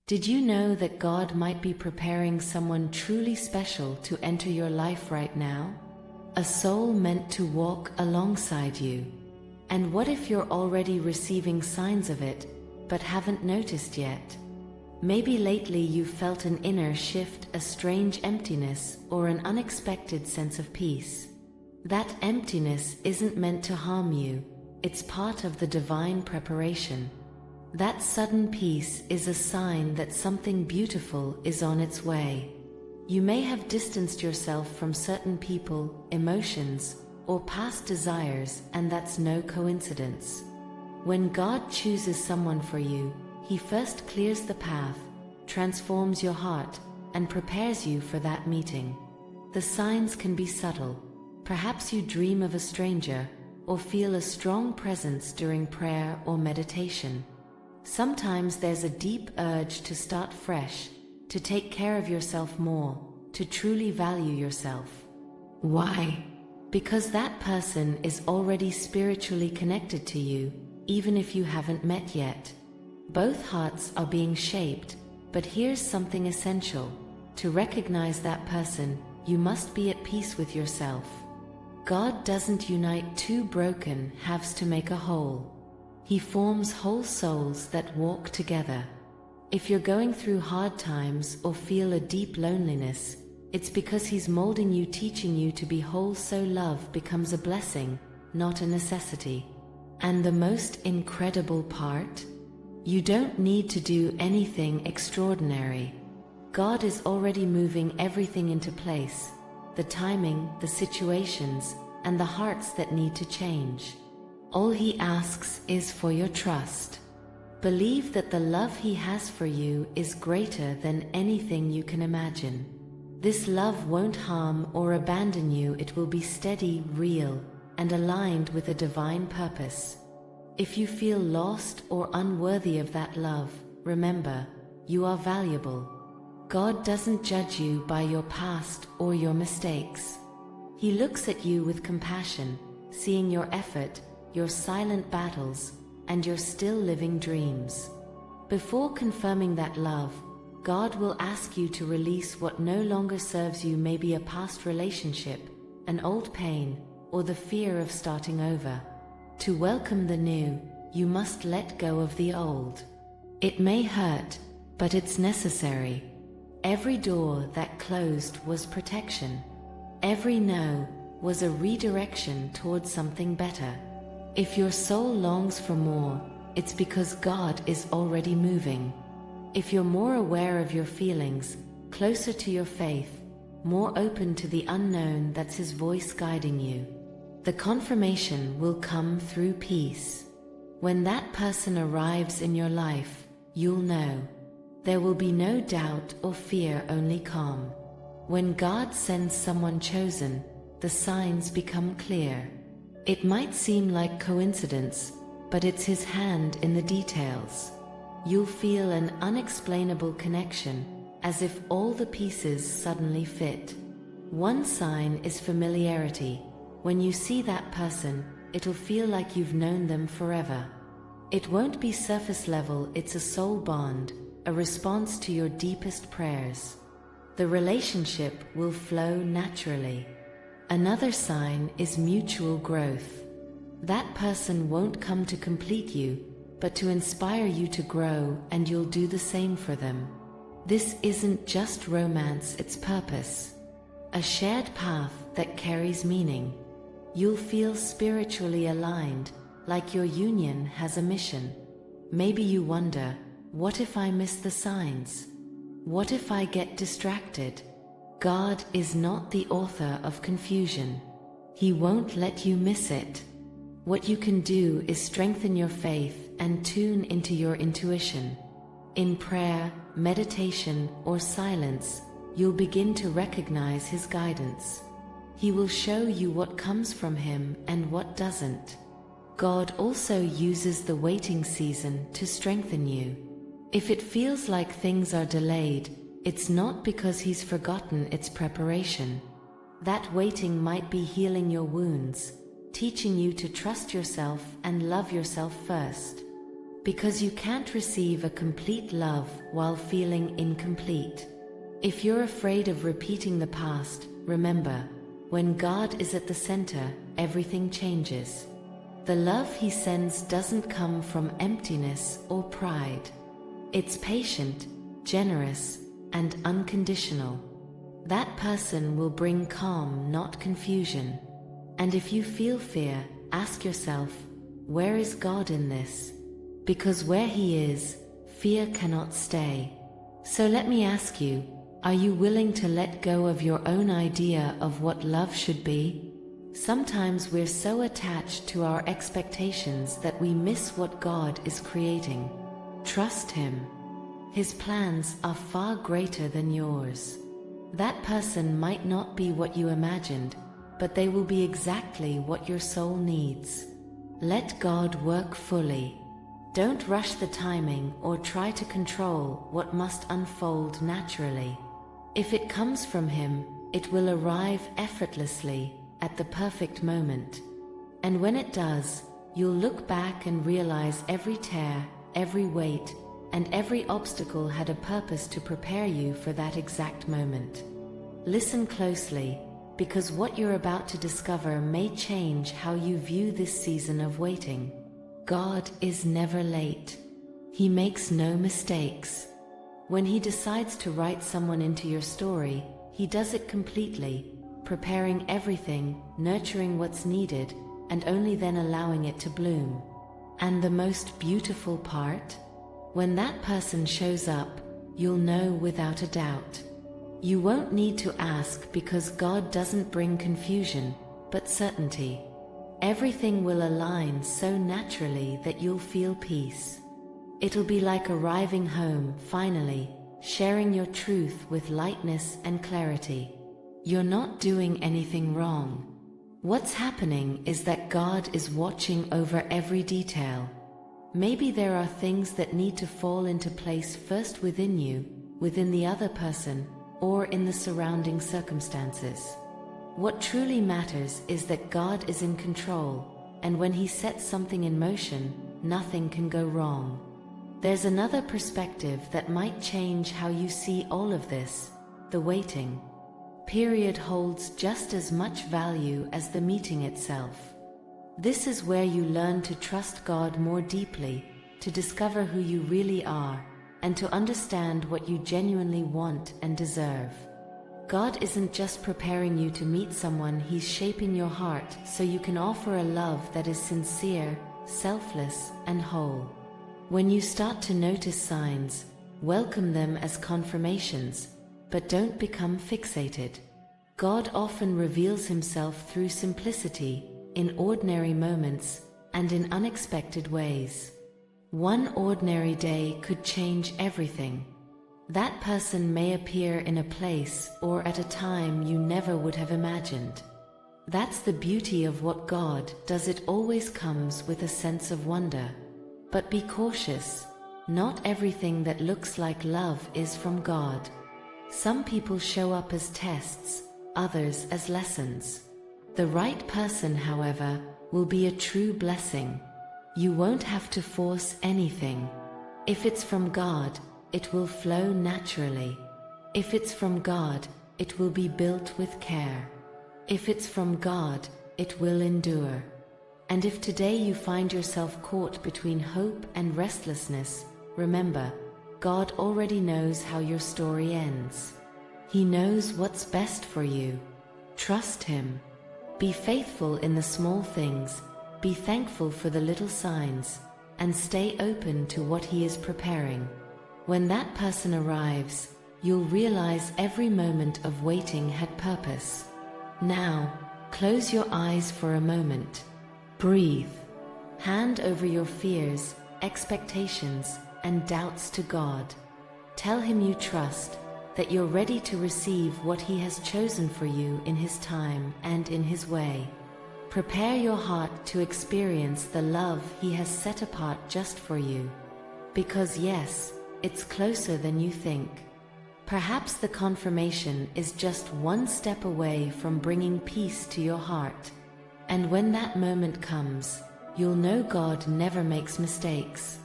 Did you know that God might be preparing someone truly special to enter your life right now? A soul meant to walk alongside you. And what if you're already receiving signs of it, but haven't noticed yet? Maybe lately you've felt an inner shift, a strange emptiness, or an unexpected sense of peace. That emptiness isn't meant to harm you, it's part of the divine preparation. That sudden peace is a sign that something beautiful is on its way. You may have distanced yourself from certain people, emotions, or past desires, and that's no coincidence. When God chooses someone for you, He first clears the path, transforms your heart, and prepares you for that meeting. The signs can be subtle. Perhaps you dream of a stranger, or feel a strong presence during prayer or meditation. Sometimes there's a deep urge to start fresh, to take care of yourself more, to truly value yourself. Why? Because that person is already spiritually connected to you, even if you haven't met yet. Both hearts are being shaped, but here's something essential. To recognize that person, you must be at peace with yourself. God doesn't unite two broken halves to make a whole. He forms whole souls that walk together. If you're going through hard times or feel a deep loneliness, it's because He's molding you, teaching you to be whole, so love becomes a blessing, not a necessity. And the most incredible part? You don't need to do anything extraordinary. God is already moving everything into place, the timing, the situations, and the hearts that need to change. All He asks is for your trust. Believe that the love He has for you is greater than anything you can imagine. This love won't harm or abandon you. It will be steady, real, and aligned with a divine purpose. If you feel lost or unworthy of that love, remember, you are valuable. God doesn't judge you by your past or your mistakes. He looks at you with compassion, seeing your effort, your silent battles, and your still living dreams. Before confirming that love, God will ask you to release what no longer serves you, maybe a past relationship, an old pain, or the fear of starting over. To welcome the new, you must let go of the old. It may hurt, but it's necessary. Every door that closed was protection. Every no was a redirection towards something better. If your soul longs for more, it's because God is already moving. If you're more aware of your feelings, closer to your faith, more open to the unknown, that's His voice guiding you. The confirmation will come through peace. When that person arrives in your life, you'll know. There will be no doubt or fear, only calm. When God sends someone chosen, the signs become clear. It might seem like coincidence, but it's His hand in the details. You'll feel an unexplainable connection, as if all the pieces suddenly fit. One sign is familiarity. When you see that person, it'll feel like you've known them forever. It won't be surface level, it's a soul bond, a response to your deepest prayers. The relationship will flow naturally. Another sign is mutual growth. That person won't come to complete you, but to inspire you to grow, and you'll do the same for them. This isn't just romance, it's purpose. A shared path that carries meaning. You'll feel spiritually aligned, like your union has a mission. Maybe you wonder, what if I miss the signs? What if I get distracted? God is not the author of confusion. He won't let you miss it. What you can do is strengthen your faith and tune into your intuition. In prayer, meditation, or silence, you'll begin to recognize His guidance. He will show you what comes from Him and what doesn't. God also uses the waiting season to strengthen you. If it feels like things are delayed, it's not because He's forgotten, it's preparation. That waiting might be healing your wounds, teaching you to trust yourself and love yourself first. because you can't receive a complete love while feeling incomplete. If you're afraid of repeating the past, remember, when God is at the center, everything changes. The love He sends doesn't come from emptiness or pride. It's patient, generous, and unconditional. That person will bring calm, not confusion. And if you feel fear, ask yourself, where is God in this? Because where He is, fear cannot stay. So let me ask you, are you willing to let go of your own idea of what love should be? Sometimes we're so attached to our expectations that we miss what God is creating. Trust Him. His plans are far greater than yours. That person might not be what you imagined, but they will be exactly what your soul needs. Let God work fully. Don't rush the timing or try to control what must unfold naturally. If it comes from Him, it will arrive effortlessly at the perfect moment. And when it does, you'll look back and realize every tear, every weight, and every obstacle had a purpose to prepare you for that exact moment. Listen closely, because what you're about to discover may change how you view this season of waiting. God is never late. He makes no mistakes. When He decides to write someone into your story, He does it completely, preparing everything, nurturing what's needed, and only then allowing it to bloom. And the most beautiful part? When that person shows up, you'll know without a doubt. You won't need to ask, because God doesn't bring confusion, but certainty. Everything will align so naturally that you'll feel peace. It'll be like arriving home, finally, sharing your truth with lightness and clarity. You're not doing anything wrong. What's happening is that God is watching over every detail. Maybe there are things that need to fall into place first within you, within the other person, or in the surrounding circumstances. What truly matters is that God is in control, and when He sets something in motion, nothing can go wrong. There's another perspective that might change how you see all of this. The waiting period holds just as much value as the meeting itself. This is where you learn to trust God more deeply, to discover who you really are, and to understand what you genuinely want and deserve. God isn't just preparing you to meet someone, He's shaping your heart so you can offer a love that is sincere, selfless, and whole. When you start to notice signs, welcome them as confirmations, but don't become fixated. God often reveals Himself through simplicity, in ordinary moments, and in unexpected ways. One ordinary day could change everything. That person may appear in a place or at a time you never would have imagined. That's the beauty of what God does. It always comes with a sense of wonder. But be cautious. Not everything that looks like love is from God. Some people show up as tests, others as lessons. The right person, however, will be a true blessing. You won't have to force anything. If it's from God, it will flow naturally. If it's from God, it will be built with care. If it's from God, it will endure. And if today you find yourself caught between hope and restlessness, remember, God already knows how your story ends. He knows what's best for you. Trust Him. Be faithful in the small things, be thankful for the little signs, and stay open to what He is preparing. When that person arrives, you'll realize every moment of waiting had purpose. Now, close your eyes for a moment. Breathe. Hand over your fears, expectations, and doubts to God. Tell Him you trust, that you're ready to receive what He has chosen for you in His time and in His way. Prepare your heart to experience the love He has set apart just for you. Because yes, it's closer than you think. Perhaps the confirmation is just one step away from bringing peace to your heart. And when that moment comes, you'll know God never makes mistakes.